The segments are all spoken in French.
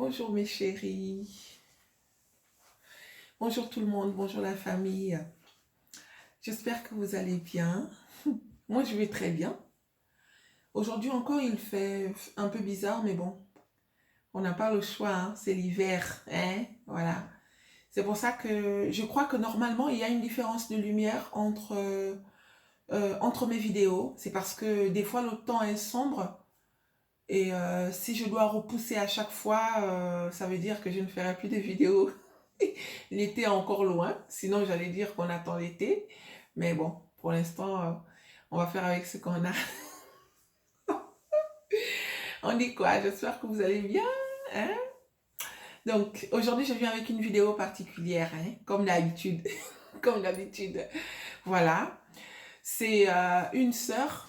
Bonjour mes chéris, bonjour tout le monde, bonjour la famille. J'espère que vous allez bien. Moi je vais très bien. Aujourd'hui encore il fait un peu bizarre mais bon, on n'a pas le choix, hein. C'est l'hiver, hein, voilà. C'est pour ça que je crois que normalement il y a une différence de lumière entre mes vidéos. C'est parce que des fois le temps est sombre et si je dois repousser à chaque fois, ça veut dire que je ne ferai plus de vidéos. L'été est encore loin, sinon j'allais dire qu'on attend l'été. Mais bon, pour l'instant, on va faire avec ce qu'on a. On dit quoi? J'espère que vous allez bien, hein? Donc, aujourd'hui, je viens avec une vidéo particulière, hein, comme d'habitude. Comme d'habitude. Voilà. C'est une sœur,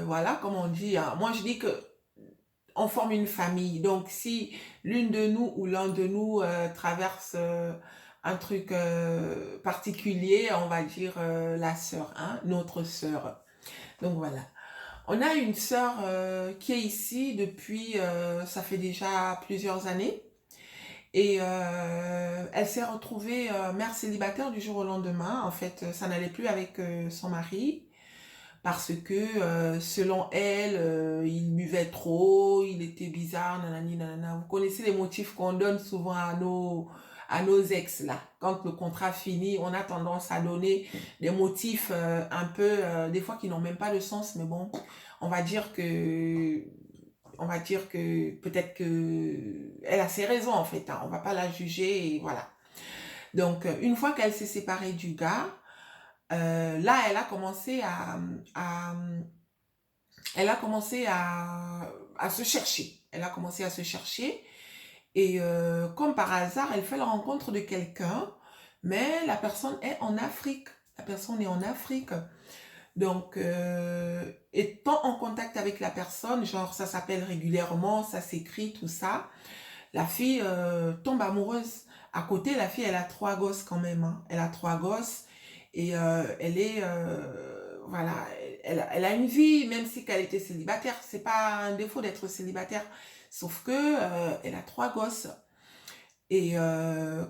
voilà, comme on dit, hein. Moi, je dis que on forme une famille. Donc, si l'une de nous ou l'un de nous traverse un truc particulier, on va dire la sœur, hein, notre sœur. Donc, voilà. On a une sœur qui est ici depuis, ça fait déjà plusieurs années. Et elle s'est retrouvée mère célibataire du jour au lendemain. En fait, ça n'allait plus avec son mari parce que selon elle, il buvait trop, il était bizarre, nanani, nanana. Vous connaissez les motifs qu'on donne souvent à nos ex là. Quand le contrat finit, on a tendance à donner des motifs un peu, des fois qui n'ont même pas de sens, mais bon, on va dire que, on va dire que peut-être que elle a ses raisons en fait, hein. On va pas la juger et voilà. Donc, une fois qu'elle s'est séparée du gars, là, à, elle a commencé à se chercher. Elle a commencé à se chercher. Et comme par hasard, elle fait la rencontre de quelqu'un, mais la personne est en Afrique. La personne est en Afrique. Donc, étant en contact avec la personne, genre ça s'appelle régulièrement, ça s'écrit, tout ça, la fille tombe amoureuse. À côté, la fille, elle a trois gosses quand même, hein. Elle a trois gosses et elle est, voilà, elle a une vie, même si qu'elle était célibataire. C'est pas un défaut d'être célibataire, sauf que elle a trois gosses. Et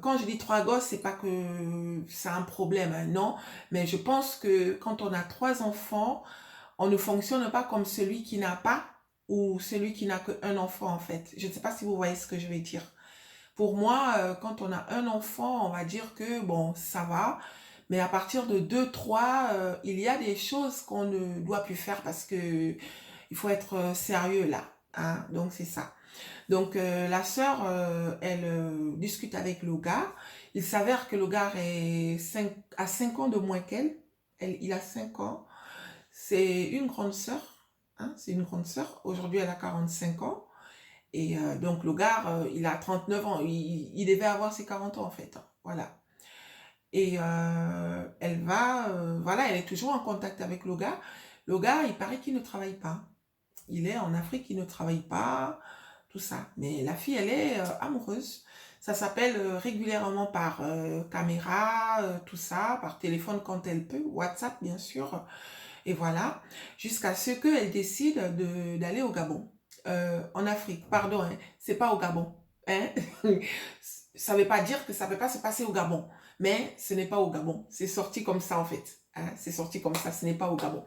quand je dis trois gosses, c'est pas que c'est un problème, hein, non, mais je pense que quand on a trois enfants, on ne fonctionne pas comme celui qui n'a pas ou celui qui n'a qu'un enfant en fait. Je ne sais pas si vous voyez ce que je vais dire. Pour moi, quand on a un enfant, on va dire que bon, ça va. Mais à partir de 2, 3, il y a des choses qu'on ne doit plus faire parce que il faut être sérieux là, hein. Donc c'est ça. Donc la sœur, elle discute avec le gars. Il s'avère que le gars a 5 ans de moins qu'elle. Il a 5 ans. C'est une grande sœur, hein, c'est une grande sœur. Aujourd'hui, elle a 45 ans. Et donc, le gars, il a 39 ans. Il devait avoir ses 40 ans, en fait, hein. Voilà. Et voilà, elle est toujours en contact avec le gars. Le gars, il paraît qu'il ne travaille pas. Il est en Afrique, il ne travaille pas, tout ça. Mais la fille, elle est amoureuse. Ça s'appelle régulièrement par caméra, tout ça, par téléphone quand elle peut, WhatsApp, bien sûr. Et voilà, jusqu'à ce qu'elle décide d'aller au Gabon. En Afrique, pardon, hein, c'est pas au Gabon, hein. Ça veut pas dire que ça peut pas se passer au Gabon, mais ce n'est pas au Gabon. C'est sorti comme ça en fait, hein. C'est sorti comme ça, ce n'est pas au Gabon.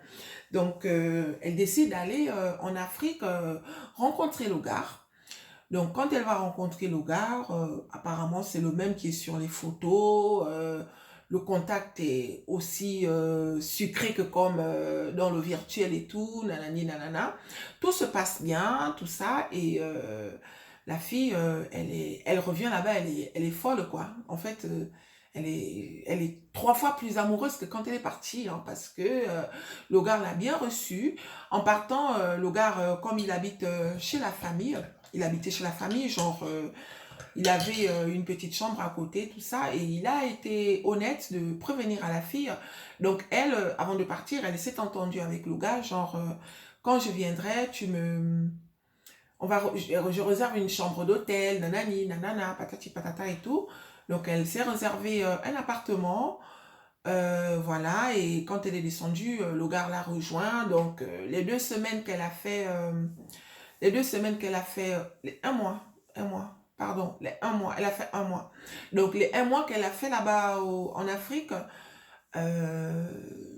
Donc, elle décide d'aller en Afrique rencontrer le gars. Donc, quand elle va rencontrer le gars, apparemment, c'est le même qui est sur les photos. Le contact est aussi sucré que comme dans le virtuel et tout, nanani, nanana. Tout se passe bien, tout ça. Et la fille, elle revient là-bas, elle est folle, quoi. En fait, elle est 3 fois plus amoureuse que quand elle est partie, hein, parce que le gars l'a bien reçue. En partant, le gars, comme il habite chez la famille, il habitait chez la famille, genre, il avait une petite chambre à côté, tout ça, et il a été honnête de prévenir à la fille. Donc, elle, avant de partir, elle s'est entendue avec le gars, genre, quand je viendrai, je réserve une chambre d'hôtel, nanani, nanana, patati patata et tout. Donc, elle s'est réservé un appartement, voilà, et quand elle est descendue, le gars l'a rejoint. Donc, les 2 semaines qu'elle a fait, un mois, Un mois, pardon, les un mois, elle a fait un mois. Donc, les un mois qu'elle a fait là-bas en Afrique,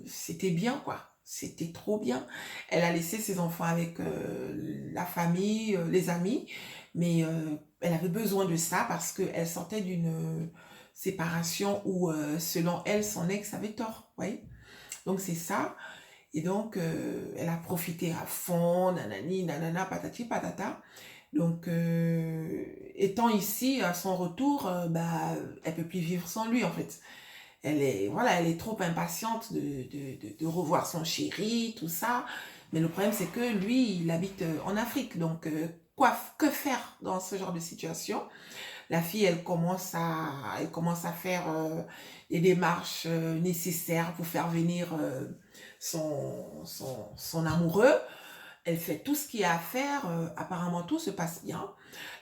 c'était bien, quoi. C'était trop bien. Elle a laissé ses enfants avec la famille, les amis, mais elle avait besoin de ça parce qu'elle sortait d'une séparation où, selon elle, son ex avait tort. Vous voyez. Donc, c'est ça. Et donc, elle a profité à fond, nanani, nanana, patati, patata. Donc, étant ici, à son retour, bah, elle peut plus vivre sans lui, en fait. Elle est, voilà, elle est trop impatiente de revoir son chéri, tout ça. Mais le problème, c'est que lui, il habite en Afrique. Donc, que faire dans ce genre de situation? La fille, elle commence à faire les démarches nécessaires pour faire venir son amoureux. Elle fait tout ce qu'il y a à faire. Apparemment, tout se passe bien.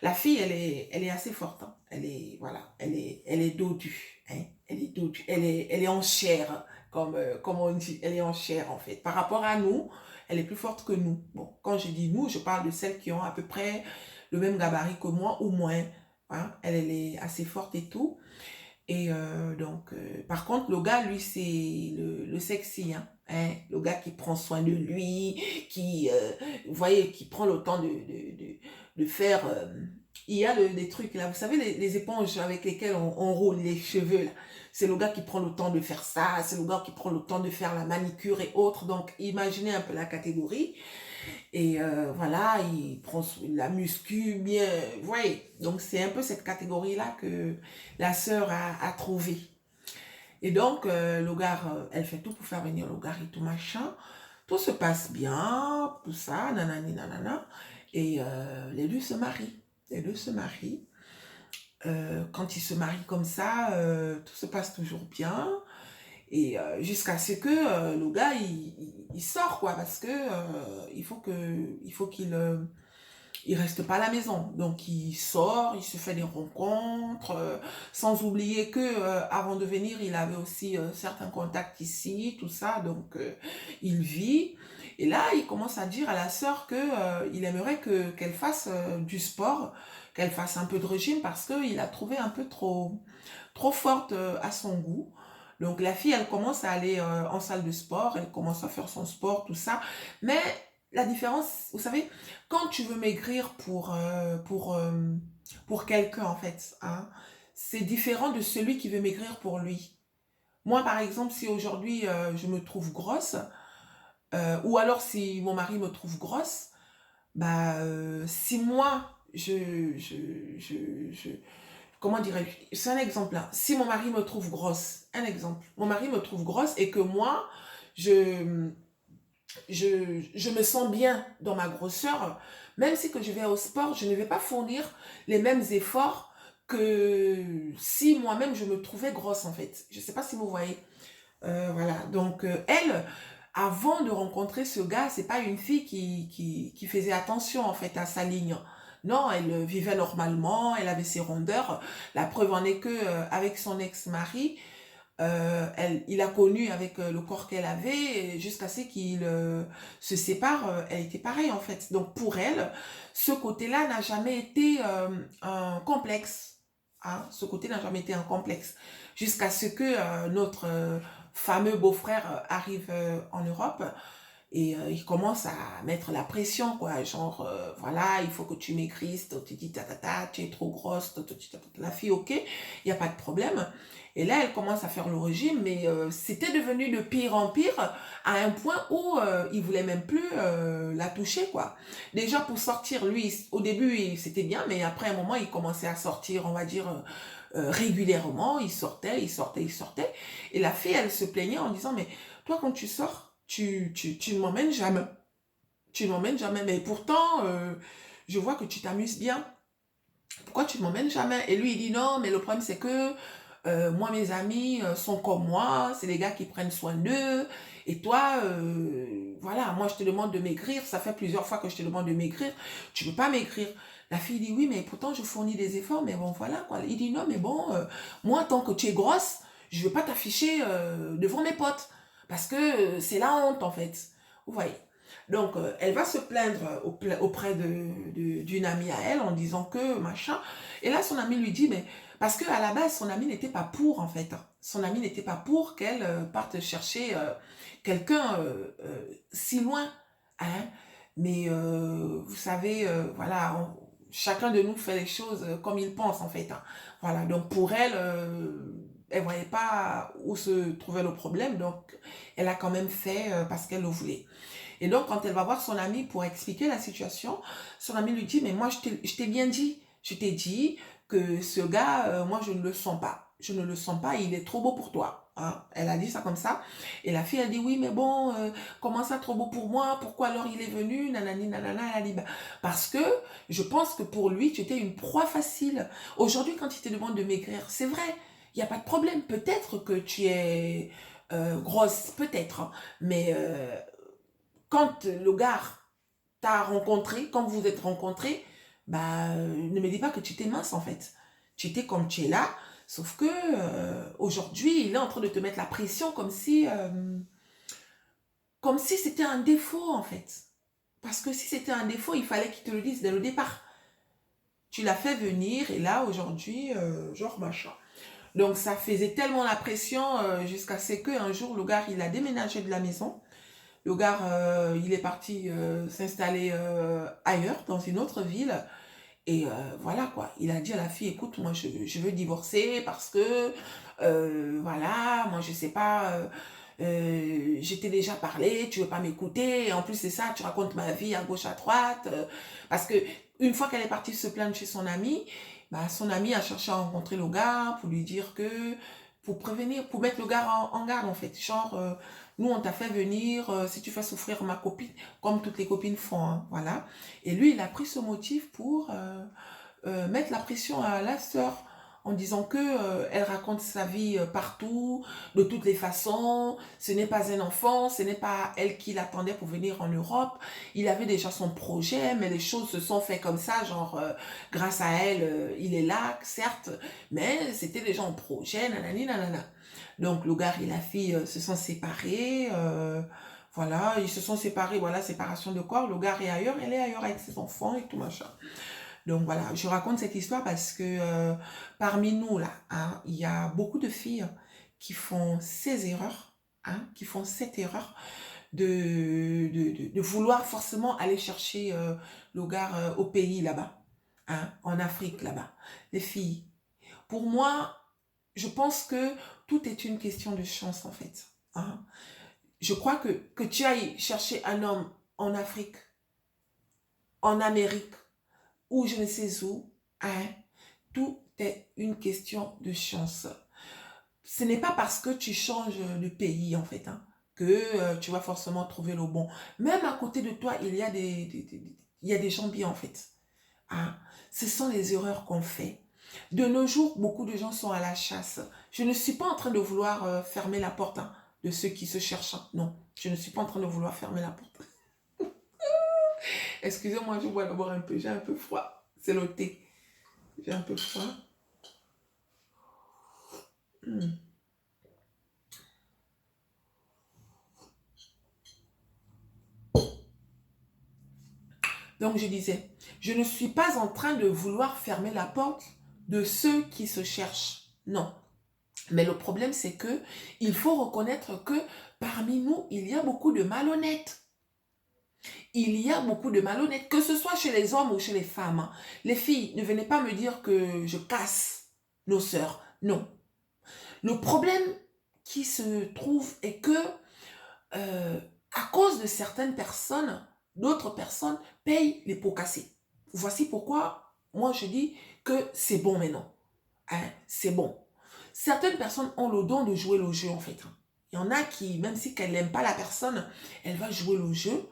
La fille, elle est assez forte. Hein. Elle est, voilà, elle est dodue. Hein. Elle est dodue. Elle est en chair, comme on dit. Elle est en chair, en fait. Par rapport à nous, elle est plus forte que nous. Bon, quand je dis nous, je parle de celles qui ont à peu près le même gabarit que moi ou moins. Hein. Elle est assez forte et tout. Et donc, par contre, le gars, lui, c'est le sexy, hein, hein, le gars qui prend soin de lui, qui, vous voyez, qui prend le temps de faire... il y a des trucs, là, vous savez, les éponges avec lesquelles on roule les cheveux, là. C'est le gars qui prend le temps de faire ça, c'est le gars qui prend le temps de faire la manicure et autres. Donc, imaginez un peu la catégorie. Et voilà, il prend la muscu bien, vous voyez. Donc, c'est un peu cette catégorie-là que la sœur a trouvé. Et donc, le gars, elle fait tout pour faire venir le gars et tout machin. Tout se passe bien, tout ça, nanani, nanana. Et les deux se marient. Les deux se marient. Quand ils se marient comme ça, tout se passe toujours bien. Et jusqu'à ce que le gars, il sort, quoi, parce que il faut qu'il il reste pas à la maison. Donc, il sort, il se fait des rencontres, sans oublier que avant de venir, il avait aussi certains contacts ici, tout ça. Donc, il vit. Et là, il commence à dire à la sœur que il aimerait qu'elle fasse du sport, qu'elle fasse un peu de régime parce qu'il a trouvé un peu trop forte à son goût. Donc la fille, elle commence à aller en salle de sport, elle commence à faire son sport, tout ça. Mais la différence, vous savez, quand tu veux maigrir pour quelqu'un, en fait, hein, c'est différent de celui qui veut maigrir pour lui. Moi, par exemple, si aujourd'hui je me trouve grosse, ou alors si mon mari me trouve grosse, bah, si moi, je, comment dirais-je, c'est un exemple là. Si mon mari me trouve grosse, un exemple, mon mari me trouve grosse et que moi, je, je me sens bien dans ma grosseur, même si que je vais au sport, je ne vais pas fournir les mêmes efforts que si moi-même je me trouvais grosse en fait. Je ne sais pas si vous voyez. Voilà, donc elle, avant de rencontrer ce gars, c'est pas une fille qui faisait attention en fait à sa ligne. Non, elle vivait normalement, elle avait ses rondeurs. La preuve en est que avec son ex-mari, il a connu avec le corps qu'elle avait jusqu'à ce qu'il se sépare. Elle était pareille en fait. Donc pour elle, ce côté-là n'a jamais été un complexe. Hein. Ce côté n'a jamais été un complexe. Jusqu'à ce que notre fameux beau-frère arrive en Europe et il commence à mettre la pression, quoi. Genre, voilà, il faut que tu maigrisses, tu dis tatata, tu es trop grosse, la fille, ok, il n'y a pas de problème. Et là, elle commence à faire le régime, mais c'était devenu de pire en pire, à un point où il voulait même plus la toucher, quoi. Déjà, pour sortir, lui, au début, c'était bien, mais après un moment, il commençait à sortir, on va dire, régulièrement. Il sortait, il sortait, il sortait. Et la fille, elle se plaignait en disant, mais toi, quand tu sors, tu ne m'emmènes jamais. Tu ne m'emmènes jamais. Mais pourtant, je vois que tu t'amuses bien. Pourquoi tu ne m'emmènes jamais? Et lui, il dit non, mais le problème, c'est que moi, mes amis sont comme moi. C'est les gars qui prennent soin d'eux. Et toi, voilà, moi, je te demande de maigrir. Ça fait plusieurs fois que je te demande de maigrir. Tu ne peux pas maigrir. La fille dit oui, mais pourtant, je fournis des efforts. Mais bon, voilà, quoi. Il dit non, mais bon, moi, tant que tu es grosse, je ne veux pas t'afficher devant mes potes. Parce que c'est la honte, en fait. Vous voyez. Donc, elle va se plaindre auprès d'une amie à elle en disant que machin. Et là, son amie lui dit, mais parce qu'à la base, son amie n'était pas pour, en fait. Son amie n'était pas pour qu'elle parte chercher quelqu'un si loin. Hein. Mais vous savez, voilà, chacun de nous fait les choses comme il pense, en fait. Hein. Voilà, donc pour elle, elle voyait pas où se trouvait le problème. Donc, elle a quand même fait parce qu'elle le voulait. Et donc, quand elle va voir son ami pour expliquer la situation, son ami lui dit, mais moi, je t'ai bien dit. Je t'ai dit que ce gars, moi, je ne le sens pas. Je ne le sens pas, il est trop beau pour toi. Hein. Elle a dit ça comme ça. Et la fille, elle dit, oui, mais bon, comment ça, trop beau pour moi? Pourquoi alors il est venu? Nanani, nanana. Elle a dit, bah, parce que je pense que pour lui, tu étais une proie facile. Aujourd'hui, quand il te demande de maigrir, c'est vrai, il n'y a pas de problème. Peut-être que tu es grosse, peut-être. Hein. Mais quand le gars t'a rencontré, quand vous êtes rencontrés, bah, ne me dis pas que tu t'es mince en fait. Tu étais comme tu es là, sauf que aujourd'hui, il est en train de te mettre la pression comme si c'était un défaut en fait. Parce que si c'était un défaut, il fallait qu'il te le dise dès le départ. Tu l'as fait venir et là, aujourd'hui, genre machin. Donc ça faisait tellement la pression jusqu'à ce qu'un jour, le gars, il a déménagé de la maison. Le gars, il est parti s'installer ailleurs, dans une autre ville. Et voilà quoi, il a dit à la fille, écoute, moi je veux divorcer parce que, voilà, moi je sais pas, je t'ai déjà parlé, tu veux pas m'écouter, et en plus c'est ça, tu racontes ma vie à gauche, à droite. Parce que une fois qu'elle est partie se plaindre chez son ami, bah, son ami a cherché à rencontrer le gars pour lui dire que, pour prévenir, pour mettre le gars en garde en fait. Genre, nous on t'a fait venir, si tu fais souffrir ma copine, comme toutes les copines font, hein, voilà. Et lui, il a pris ce motif pour mettre la pression à la sœur en disant que elle raconte sa vie partout, de toutes les façons. Ce n'est pas un enfant, ce n'est pas elle qui l'attendait pour venir en Europe. Il avait déjà son projet, mais les choses se sont faites comme ça, genre grâce à elle, il est là, certes, mais c'était déjà un projet, nanani, nanana. Donc le gars et la fille se sont séparés. Voilà, ils se sont séparés, voilà, séparation de corps. Le gars est ailleurs, elle est ailleurs avec ses enfants et tout machin. Donc voilà, je raconte cette histoire parce que parmi nous, là, hein, il y a beaucoup de filles qui font ces erreurs, hein, qui font cette erreur de vouloir forcément aller chercher le gars au pays là-bas, hein, en Afrique là-bas. Les filles, pour moi, je pense que tout est une question de chance en fait. Hein. Je crois que tu ailles chercher un homme en Afrique, en Amérique, ou je ne sais où, hein, tout est une question de chance. Ce n'est pas parce que tu changes de pays, en fait, hein, que tu vas forcément trouver le bon. Même à côté de toi, il y a il y a des gens bien, en fait. Hein. Ce sont les erreurs qu'on fait. De nos jours, beaucoup de gens sont à la chasse. Je ne suis pas en train de vouloir fermer la porte hein, de ceux qui se cherchent. Hein. Non, je ne suis pas en train de vouloir fermer la porte. Excusez-moi, je bois d'abord un peu. J'ai un peu froid. C'est le thé. J'ai un peu froid. Hmm. Donc je disais, je ne suis pas en train de vouloir fermer la porte de ceux qui se cherchent. Non. Mais le problème, c'est que il faut reconnaître que parmi nous, il y a beaucoup de malhonnêtes. Il y a beaucoup de malhonnêtes, que ce soit chez les hommes ou chez les femmes. Hein. Les filles, ne venez pas me dire que je casse nos sœurs. Non. Le problème qui se trouve est que, à cause de certaines personnes, d'autres personnes payent les pots cassés. Voici pourquoi moi je dis que c'est bon maintenant. Hein, c'est bon. Certaines personnes ont le don de jouer le jeu en fait. Il y en a qui, même si elle n'aime pas la personne, elle va jouer le jeu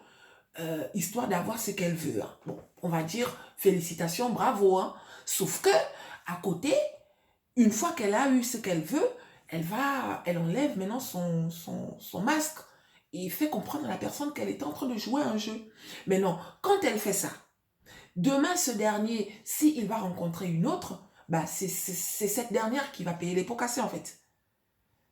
histoire d'avoir ce qu'elle veut. Hein. Bon, on va dire félicitations, bravo. Hein. Sauf que à côté, une fois qu'elle a eu ce qu'elle veut, elle enlève maintenant son masque et fait comprendre à la personne qu'elle est en train de jouer un jeu. Mais non, quand elle fait ça, demain ce dernier, s'il va rencontrer une autre, bah c'est cette dernière qui va payer les pots cassés en fait.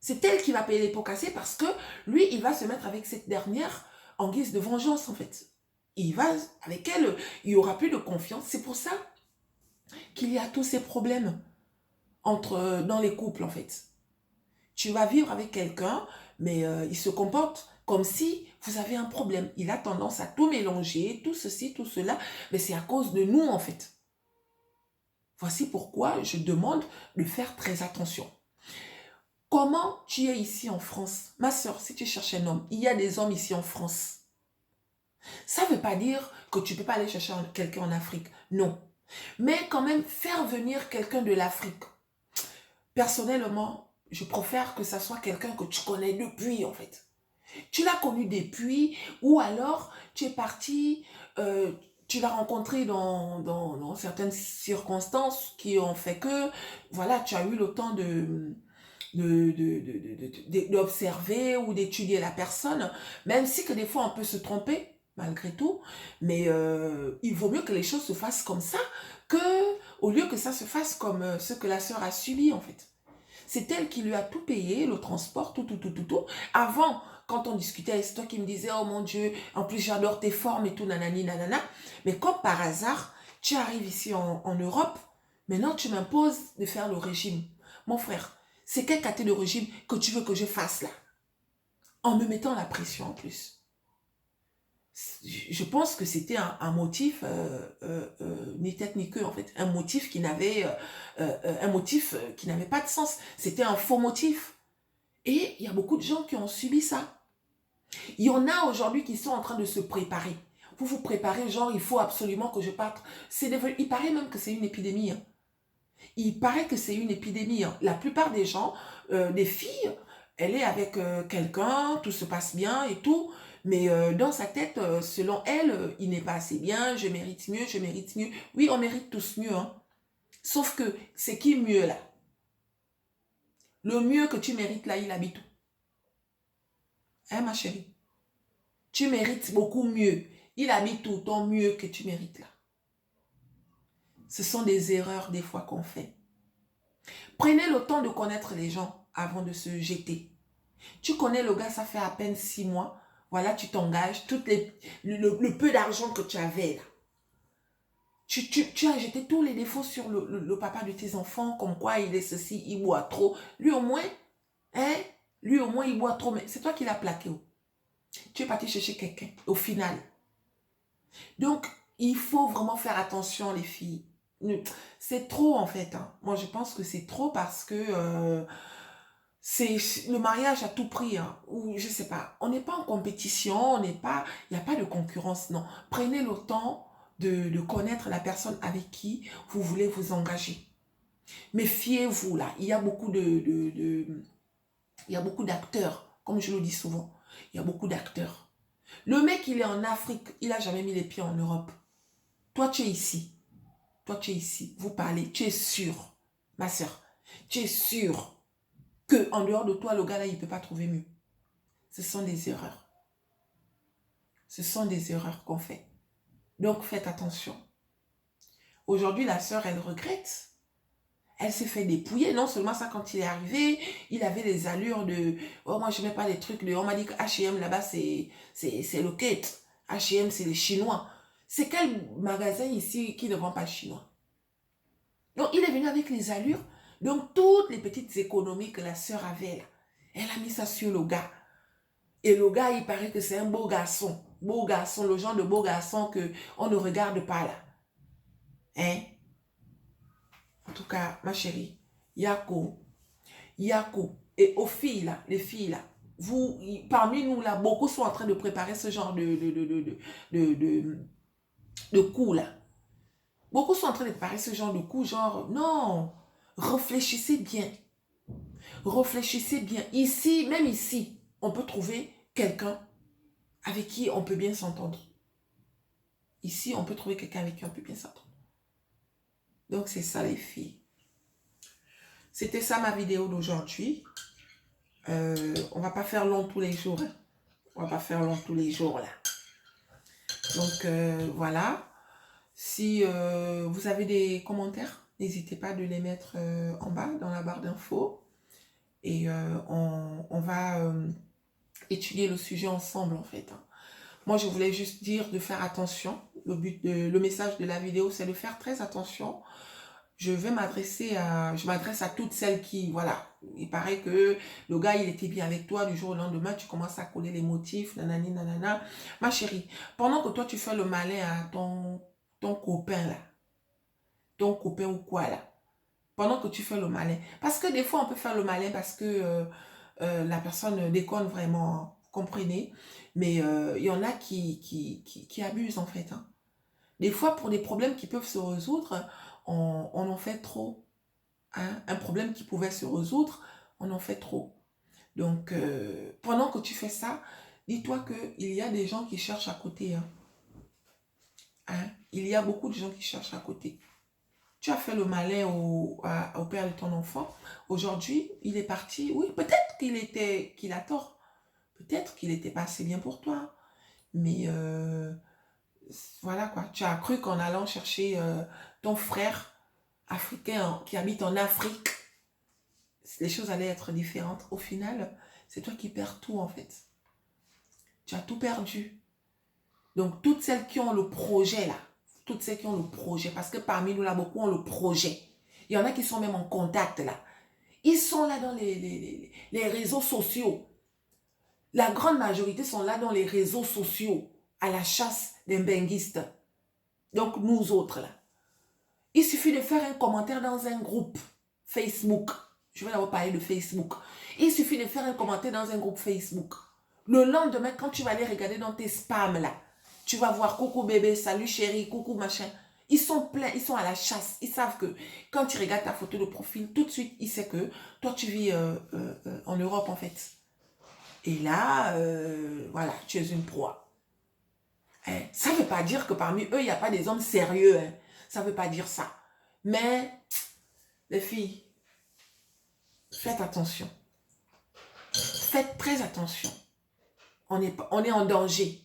C'est elle qui va payer les pots cassés parce que lui, il va se mettre avec cette dernière en guise de vengeance, en fait. Il va, avec elle, il n'y aura plus de confiance. C'est pour ça qu'il y a tous ces problèmes dans les couples, en fait. Tu vas vivre avec quelqu'un, mais il se comporte comme si vous avez un problème. Il a tendance à tout mélanger, tout ceci, tout cela, mais c'est à cause de nous, en fait. Voici pourquoi je demande de faire très attention. Comment tu es ici en France? Ma soeur, si tu cherches un homme, il y a des hommes ici en France. Ça ne veut pas dire que tu ne peux pas aller chercher quelqu'un en Afrique. Non. Mais quand même, faire venir quelqu'un de l'Afrique. Personnellement, je préfère que ça soit quelqu'un que tu connais depuis, en fait. Tu l'as connu depuis, ou alors tu es parti, tu l'as rencontré dans certaines circonstances qui ont fait que, voilà, tu as eu le temps d'observer ou d'étudier la personne, même si que des fois on peut se tromper, malgré tout, mais il vaut mieux que les choses se fassent comme ça, que au lieu que ça se fasse comme ce que la sœur a subi, en fait. C'est elle qui lui a tout payé, le transport, tout. Avant, quand on discutait, c'est toi qui me disais, oh mon Dieu, en plus j'adore tes formes et tout, nanani, nanana. Mais comme par hasard, tu arrives ici en Europe, maintenant tu m'imposes de faire le régime. Mon frère, c'est quel caté de régime que tu veux que je fasse là? En me mettant la pression en plus. Je pense que c'était un motif ni tête ni queue, en fait, un motif qui n'avait pas de sens. C'était un faux motif. Et il y a beaucoup de gens qui ont subi ça. Il y en a aujourd'hui qui sont en train de se préparer. Vous vous préparez, genre, il faut absolument que je parte. Il paraît même que c'est une épidémie. Hein. Il paraît que c'est une épidémie. Hein. La plupart des gens, des filles, elle est avec quelqu'un, tout se passe bien et tout. Mais dans sa tête, selon elle, il n'est pas assez bien, je mérite mieux, je mérite mieux. Oui, on mérite tous mieux. Hein. Sauf que c'est qui mieux là? Le mieux que tu mérites là, il habite où? Hein, ma chérie? Tu mérites beaucoup mieux. Il habite tout ton mieux que tu mérites là. Ce sont des erreurs des fois qu'on fait. Prenez le temps de connaître les gens avant de se jeter. Tu connais le gars, ça fait à peine 6 mois. Voilà, tu t'engages. Le peu d'argent que tu avais là. Tu as jeté tous les défauts sur le papa de tes enfants, comme quoi il est ceci, il boit trop. Lui au moins, il boit trop, mais c'est toi qui l'as plaqué. Tu es parti chercher quelqu'un, au final. Donc, il faut vraiment faire attention, les filles. C'est trop, en fait. Hein. Moi, je pense que c'est trop parce que c'est le mariage à tout prix. Hein, ou je sais pas. On n'est pas en compétition, il n'y a pas de concurrence. Non. Prenez le temps de connaître la personne avec qui vous voulez vous engager. Méfiez-vous, là. Il y a beaucoup il y a beaucoup d'acteurs, comme je le dis souvent. Il y a beaucoup d'acteurs. Le mec, il est en Afrique, il n'a jamais mis les pieds en Europe. Toi, tu es ici. Toi, tu es ici. Vous parlez. Tu es sûr, ma soeur. Tu es sûr que en dehors de toi, le gars là, il ne peut pas trouver mieux. Ce sont des erreurs. Ce sont des erreurs qu'on fait. Donc, faites attention. Aujourd'hui, la soeur, elle regrette. Elle s'est fait dépouiller. Non seulement ça, quand il est arrivé, il avait les allures de... Oh, moi, je ne mets pas les trucs de... On m'a dit que H&M, là-bas, c'est le Kate. H&M, c'est les Chinois. C'est quel magasin ici qui ne vend pas chinois? Donc, il est venu avec les allures. Donc, toutes les petites économies que la sœur avait, là, elle a mis ça sur le gars. Et le gars, il paraît que c'est un beau garçon. Beau garçon, le genre de beau garçon qu'on ne regarde pas, là. Hein? En tout cas, ma chérie, Yako. Et aux filles, là, les filles, là, parmi nous, là, beaucoup sont en train de préparer ce genre de coup, là. Beaucoup sont en train de préparer ce genre de coup, genre, non, réfléchissez bien. Réfléchissez bien. Ici, même ici, on peut trouver quelqu'un avec qui on peut bien s'entendre. Ici, on peut trouver quelqu'un avec qui on peut bien s'entendre. Donc, c'est ça, les filles. C'était ça ma vidéo d'aujourd'hui. On va pas faire long tous les jours. Hein. On va pas faire long tous les jours, là. Donc, voilà. Si vous avez des commentaires, n'hésitez pas de les mettre en bas, dans la barre d'infos. Et on va étudier le sujet ensemble, en fait. Hein. Moi, je voulais juste dire de faire attention. Le message de la vidéo, c'est de faire très attention. Je m'adresse à toutes celles qui, voilà, il paraît que le gars, il était bien avec toi, du jour au lendemain, tu commences à coller les motifs, nanani, nanana. Ma chérie, pendant que toi, tu fais le malin à ton copain, là, ton copain ou quoi, là, pendant que tu fais le malin, parce que des fois, on peut faire le malin parce que la personne déconne vraiment, vous comprenez, mais il y en a qui abusent, en fait, hein. Des fois, pour des problèmes qui peuvent se résoudre, on en fait trop. Hein. Un problème qui pouvait se résoudre, on en fait trop. Donc, pendant que tu fais ça, dis-toi qu'il y a des gens qui cherchent à côté. Hein. Hein. Il y a beaucoup de gens qui cherchent à côté. Tu as fait le malin au père de ton enfant. Aujourd'hui, il est parti. Oui, peut-être qu'il a tort. Peut-être qu'il n'était pas assez bien pour toi. Mais voilà quoi. Tu as cru qu'en allant chercher ton frère africain qui habite en Afrique, les choses allaient être différentes. Au final, c'est toi qui perds tout en fait. Tu as tout perdu. Donc, toutes celles qui ont le projet là, toutes celles qui ont le projet, parce que parmi nous là, beaucoup ont le projet. Il y en a qui sont même en contact là. Ils sont là dans les réseaux sociaux. La grande majorité sont là dans les réseaux sociaux, à la chasse des benguistes. Donc, nous autres là. Il suffit de faire un commentaire dans un groupe Facebook. Je vais d'abord parler de Facebook. Il suffit de faire un commentaire dans un groupe Facebook. Le lendemain, quand tu vas aller regarder dans tes spams là, tu vas voir coucou bébé, salut chérie, coucou machin. Ils sont pleins, ils sont à la chasse. Ils savent que quand tu regardes ta photo de profil, tout de suite, ils savent que toi, tu vis en Europe en fait. Et là, voilà, tu es une proie. Hein? Ça ne veut pas dire que parmi eux, il n'y a pas des hommes sérieux. Hein? Ça ne veut pas dire ça. Mais, les filles, faites attention. Faites très attention. On est en danger.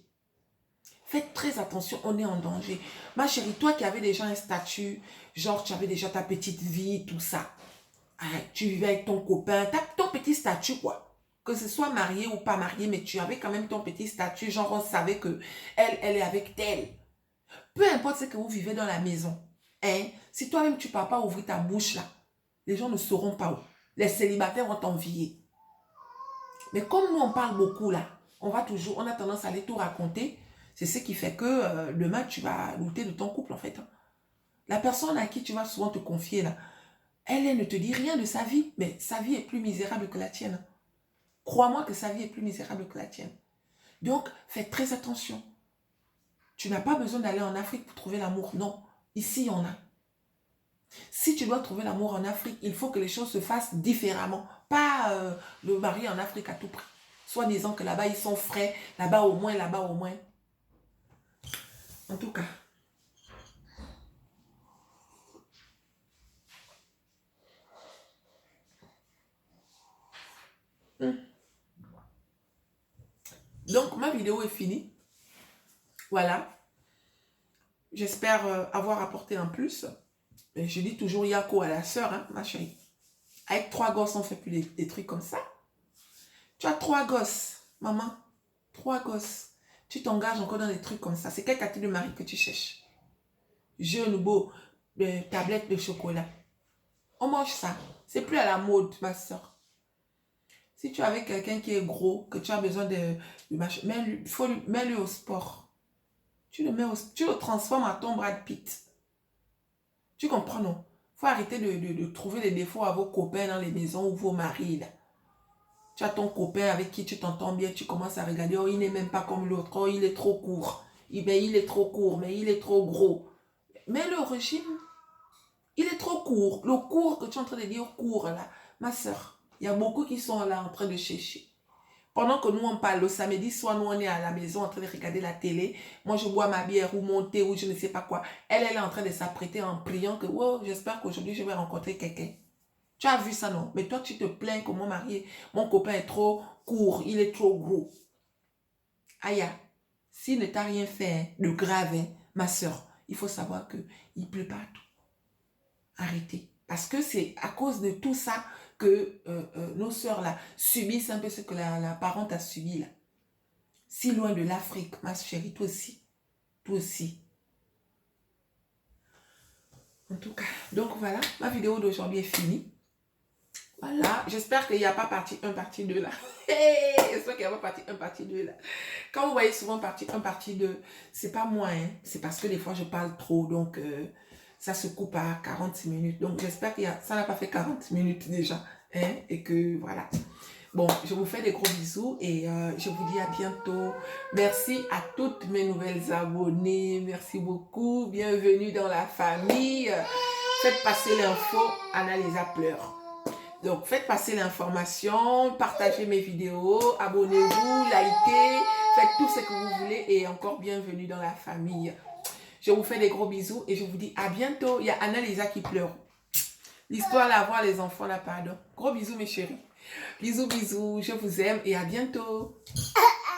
Faites très attention, on est en danger. Ma chérie, toi qui avais déjà un statut, genre tu avais déjà ta petite vie, tout ça. Hein, tu vivais avec ton copain, ton petit statut quoi. Que ce soit marié ou pas marié, mais tu avais quand même ton petit statut, genre on savait que elle est avec tel. Peu importe ce que vous vivez dans la maison. Hein, si toi-même tu ne pars pas ouvrir ta bouche là, les gens ne sauront pas où. Les célibataires vont t'envier. Mais comme nous on parle beaucoup là, on a tendance à aller tout raconter. C'est ce qui fait que demain tu vas douter de ton couple en fait. Hein. La personne à qui tu vas souvent te confier là, elle ne te dit rien de sa vie, mais sa vie est plus misérable que la tienne. Crois-moi que sa vie est plus misérable que la tienne. Donc, fais très attention. Tu n'as pas besoin d'aller en Afrique pour trouver l'amour. Non, ici, il y en a. Si tu dois trouver l'amour en Afrique, il faut que les choses se fassent différemment. Pas le marier en Afrique à tout prix. Soit disant que là-bas, ils sont frais. Là-bas au moins, là-bas au moins. En tout cas. Donc, ma vidéo est finie. Voilà. J'espère avoir apporté un plus. Et je dis toujours Yako à la sœur, hein, ma chérie. Avec 3 gosses, on ne fait plus des trucs comme ça. Tu as 3 gosses, maman. 3 gosses. Tu t'engages encore dans des trucs comme ça. C'est quel quartier de mari que tu cherches? Jeune, beau, tablette de chocolat. On mange ça. C'est plus à la mode, ma soeur. Si tu es avec quelqu'un qui est gros, que tu as besoin de machin, mets-lui au sport. Tu le transformes en ton Brad Pitt. Tu comprends, non? Il faut arrêter de trouver des défauts à vos copains dans les maisons ou vos maris, là. Tu as ton copain avec qui tu t'entends bien, tu commences à regarder, oh, il n'est même pas comme l'autre, oh, il est trop court. Il est trop court, mais il est trop gros. Mais le régime, il est trop court. Le court que tu es en train de dire court, là, ma soeur, il y a beaucoup qui sont là en train de chercher. Pendant que nous, on parle le samedi, soit nous, on est à la maison en train de regarder la télé. Moi, je bois ma bière ou mon thé ou je ne sais pas quoi. Elle est en train de s'apprêter en priant que, oh, j'espère qu'aujourd'hui, je vais rencontrer quelqu'un. Tu as vu ça, non? Mais toi, tu te plains que mon mari, mon copain est trop court, il est trop gros. Aïe, s'il ne t'a rien fait de grave, hein, ma soeur, il faut savoir qu'il ne pleut pas tout. Arrêtez. Parce que c'est à cause de tout ça que nos soeurs là subissent un peu ce que la parente a subi là. si loin de l'Afrique, ma chérie, toi aussi. Toi aussi. En tout cas, donc voilà, ma vidéo d'aujourd'hui est finie. Voilà, j'espère qu'il n'y a pas partie 1, partie 2 là. J'espère qu'il n'y a pas partie 1, partie 2 là. Quand vous voyez souvent partie 1, partie 2, c'est pas moi, hein. C'est parce que des fois je parle trop, donc ça se coupe à 46 minutes. Donc j'espère que ça n'a pas fait 40 minutes déjà, hein, et que voilà. Bon, je vous fais des gros bisous et je vous dis à bientôt. Merci à toutes mes nouvelles abonnées. Merci beaucoup. Bienvenue dans la famille. Faites passer l'info. Annalisa pleure. Donc, faites passer l'information. Partagez mes vidéos. Abonnez-vous. Likez. Faites tout ce que vous voulez. Et encore bienvenue dans la famille. Je vous fais des gros bisous et je vous dis à bientôt. Il y a Annalisa qui pleure. L'histoire là, voir les enfants là, pardon. Gros bisous mes chéris. Bisous, bisous, je vous aime et à bientôt.